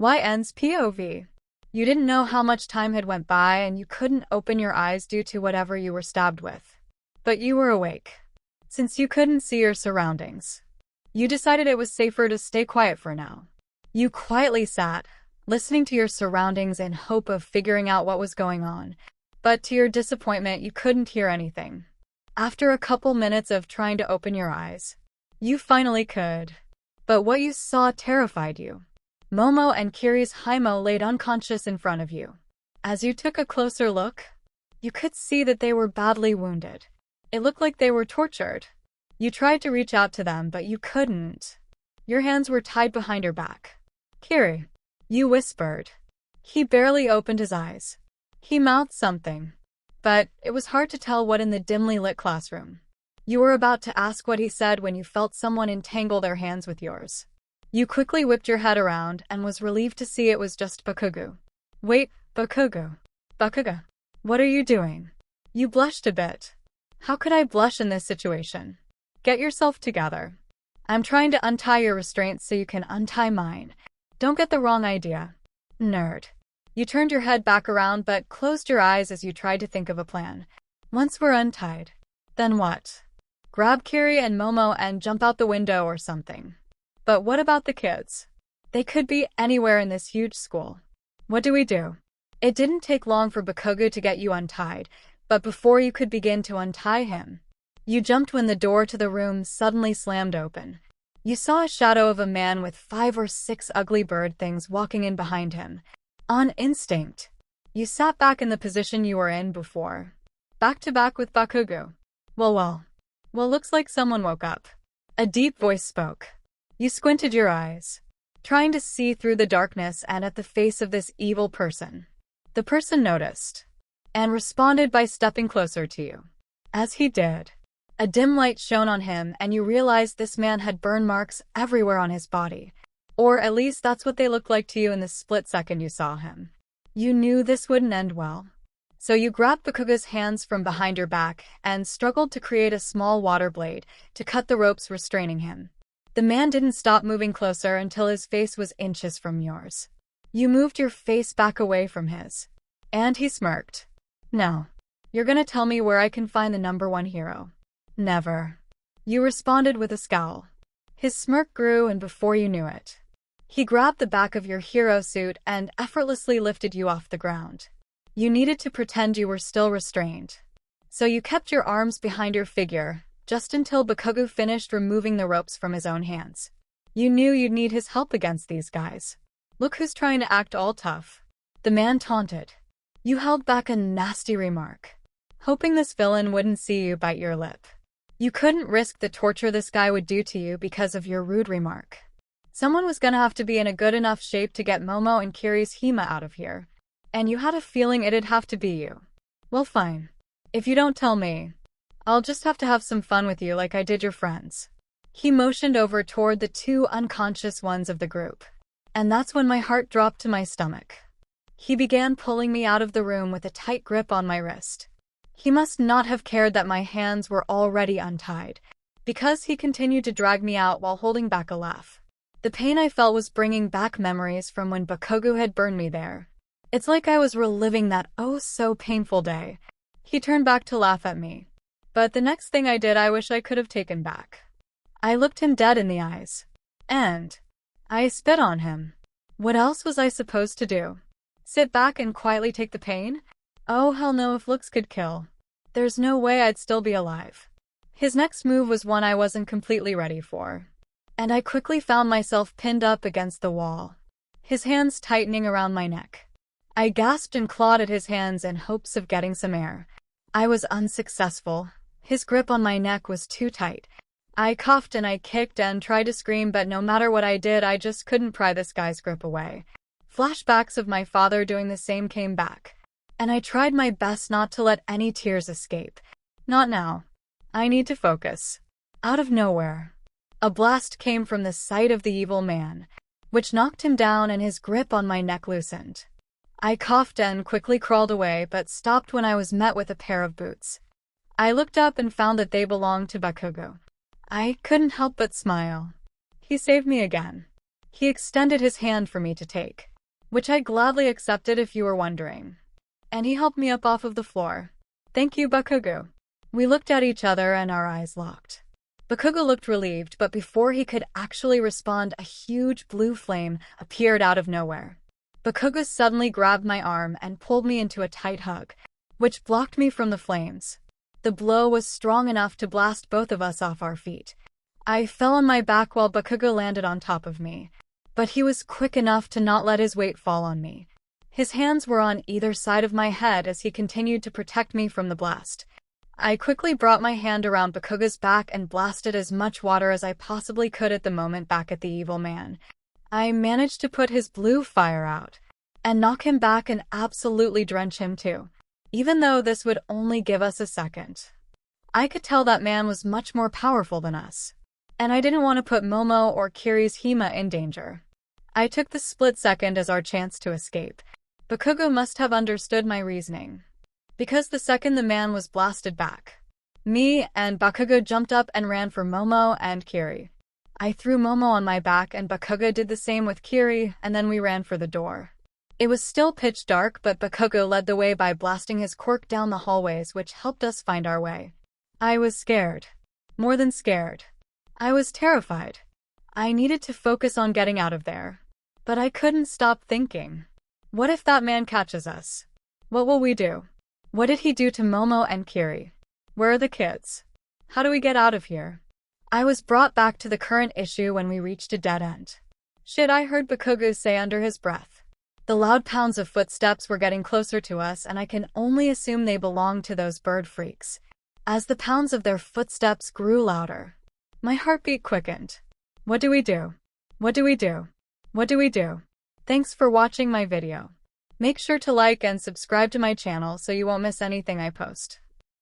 Y ends POV. You didn't know how much time had went by and you couldn't open your eyes due to whatever you were stabbed with. But you were awake. Since you couldn't see your surroundings, you decided it was safer to stay quiet for now. You quietly sat, listening to your surroundings in hope of figuring out what was going on. But to your disappointment, you couldn't hear anything. After a couple minutes of trying to open your eyes, you finally could. But what you saw terrified you. Momo and Kiri's Haimo laid unconscious in front of you. As you took a closer look, you could see that they were badly wounded. It looked like they were tortured. You tried to reach out to them, but you couldn't. Your hands were tied behind your back. Kiri, you whispered. He barely opened his eyes. He mouthed something, but it was hard to tell what in the dimly lit classroom. You were about to ask what he said when you felt someone entangle their hands with yours. You quickly whipped your head around and was relieved to see it was just Bakugo. Wait, Bakugo. Bakugo. What are you doing? You blushed a bit. How could I blush in this situation? Get yourself together. I'm trying to untie your restraints so you can untie mine. Don't get the wrong idea. Nerd. You turned your head back around but closed your eyes as you tried to think of a plan. Once we're untied, then what? Grab Kiri and Momo and jump out the window or something. But what about the kids? They could be anywhere in this huge school. What do we do? It didn't take long for Bakugo to get you untied, but before you could begin to untie him, you jumped when the door to the room suddenly slammed open. You saw a shadow of a man with 5 or 6 ugly bird things walking in behind him. On instinct, you sat back in the position you were in before, back to back with Bakugo. Well, looks like someone woke up. A deep voice spoke. You squinted your eyes, trying to see through the darkness and at the face of this evil person. The person noticed, and responded by stepping closer to you. As he did, a dim light shone on him and you realized this man had burn marks everywhere on his body. Or at least that's what they looked like to you in the split second you saw him. You knew this wouldn't end well. So you grabbed Bakugo's hands from behind your back and struggled to create a small water blade to cut the ropes restraining him. The man didn't stop moving closer until his face was inches from yours. You moved your face back away from his, and he smirked. No. You're gonna tell me where I can find the #1 hero? Never. You responded with a scowl. His smirk grew and before you knew it, he grabbed the back of your hero suit and effortlessly lifted you off the ground. You needed to pretend you were still restrained. So you kept your arms behind your figure, just until Bakugo finished removing the ropes from his own hands. You knew you'd need his help against these guys. Look who's trying to act all tough. The man taunted. You held back a nasty remark, hoping this villain wouldn't see you bite your lip. You couldn't risk the torture this guy would do to you because of your rude remark. Someone was gonna have to be in a good enough shape to get Momo and Kiri's Hima out of here, and you had a feeling it'd have to be you. Well, fine. If you don't tell me, I'll just have to have some fun with you like I did your friends. He motioned over toward the 2 unconscious ones of the group. And that's when my heart dropped to my stomach. He began pulling me out of the room with a tight grip on my wrist. He must not have cared that my hands were already untied, because he continued to drag me out while holding back a laugh. The pain I felt was bringing back memories from when Bakugo had burned me there. It's like I was reliving that oh-so-painful day. He turned back to laugh at me. But the next thing I did I wish I could have taken back. I looked him dead in the eyes. And I spit on him. What else was I supposed to do? Sit back and quietly take the pain? Oh hell no, if looks could kill, there's no way I'd still be alive. His next move was one I wasn't completely ready for, and I quickly found myself pinned up against the wall, his hands tightening around my neck. I gasped and clawed at his hands in hopes of getting some air. I was unsuccessful. His grip on my neck was too tight. I coughed and I kicked and tried to scream, but no matter what I did, I just couldn't pry this guy's grip away. Flashbacks of my father doing the same came back, and I tried my best not to let any tears escape. Not now. I need to focus. Out of nowhere, a blast came from the side of the evil man, which knocked him down and his grip on my neck loosened. I coughed and quickly crawled away, but stopped when I was met with a pair of boots. I looked up and found that they belonged to Bakugo. I couldn't help but smile. He saved me again. He extended his hand for me to take. which I gladly accepted if you were wondering. And he helped me up off of the floor. Thank you, Bakugo. We looked at each other and our eyes locked. Bakugo looked relieved, but before he could actually respond, a huge blue flame appeared out of nowhere. Bakugo suddenly grabbed my arm and pulled me into a tight hug, which blocked me from the flames. The blow was strong enough to blast both of us off our feet. I fell on my back while Bakugo landed on top of me, but he was quick enough to not let his weight fall on me. His hands were on either side of my head as he continued to protect me from the blast. I quickly brought my hand around Bakugo's back and blasted as much water as I possibly could at the moment back at the evil man. I managed to put his blue fire out, and knock him back and absolutely drench him too, even though this would only give us a second. I could tell that man was much more powerful than us, and I didn't want to put Momo or Kiri's Hima in danger. I took the split second as our chance to escape. Bakugo must have understood my reasoning, because the second the man was blasted back, me and Bakugo jumped up and ran for Momo and Kiri. I threw Momo on my back and Bakugo did the same with Kiri, and then we ran for the door. It was still pitch dark, but Bakugo led the way by blasting his quirk down the hallways, which helped us find our way. I was scared. More than scared. I was terrified. I needed to focus on getting out of there. But I couldn't stop thinking. What if that man catches us? What will we do? What did he do to Momo and Kiri? Where are the kids? How do we get out of here? I was brought back to the current issue when we reached a dead end. Shit, I heard Bakugo say under his breath. The loud pounds of footsteps were getting closer to us, and I can only assume they belonged to those bird freaks. As the pounds of their footsteps grew louder, my heartbeat quickened. What do we do? What do we do? What do we do? Thanks for watching my video. Make sure to like and subscribe to my channel so you won't miss anything I post.